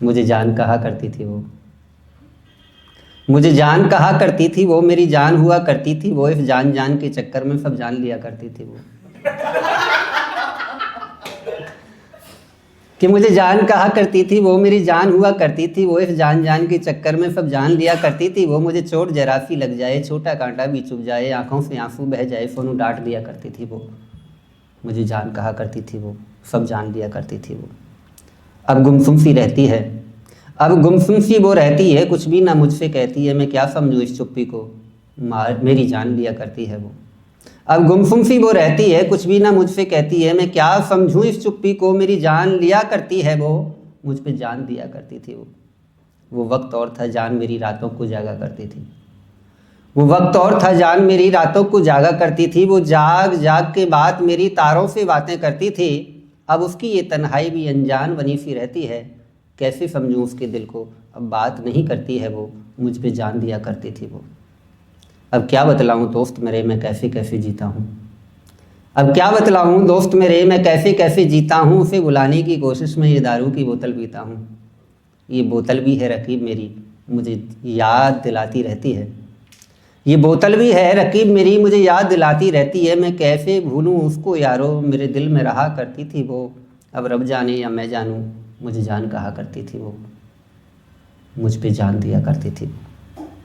मुझे जान कहा करती थी वो, मुझे जान कहा करती थी वो, मेरी जान हुआ करती थी वो, इस जान जान के चक्कर में सब जान लिया करती थी वो। कि मुझे जान कहा करती थी वो, मेरी जान हुआ करती थी वो, इस जान जान के चक्कर में सब जान लिया करती थी वो। मुझे चोट जरा सी लग जाए, छोटा कांटा भी चुभ जाए, आंखों से आंसू बह जाए, सोनू डांट दिया करती थी वो। मुझे जान कहा करती थी वो, सब जान लिया करती थी वो। अब गुमसुम सी रहती है, अब गुमसुम सी वो रहती है, कुछ भी ना मुझसे कहती है, मैं क्या समझूं इस चुप्पी को, मेरी जान लिया करती है वो। अब गुमसुम सी वो रहती है, कुछ भी ना मुझसे कहती है, मैं क्या समझूं इस चुप्पी को, मेरी जान लिया करती है वो, मुझ पे जान दिया करती थी वो। वो वक्त और था, जान मेरी रातों को जागा करती थी। वो वक्त और था, जान मेरी रातों को जागा करती थी। वो जाग जाग के बात मेरी तारों से बातें करती थी। अब उसकी ये तन्हाई भी अनजान बनी सी रहती है, कैसे समझूं उसके दिल को, अब बात नहीं करती है वो, मुझ पे जान दिया करती थी वो। अब क्या बतलाऊं दोस्त मेरे, मैं कैसे कैसे जीता हूँ। अब क्या बतलाऊं दोस्त मेरे, मैं कैसे कैसे जीता हूँ। उसे बुलाने की कोशिश में ये दारू की बोतल पीता हूँ। ये बोतल भी है रकीब मेरी, मुझे याद दिलाती रहती है। ये बोतल भी है रकीब मेरी, मुझे याद दिलाती रहती है। मैं कैसे भूलूं उसको यारो, मेरे दिल में रहा करती थी वो। अब रब जाने या मैं जानूं, मुझे जान कहा करती थी वो, मुझ पे जान दिया करती थी।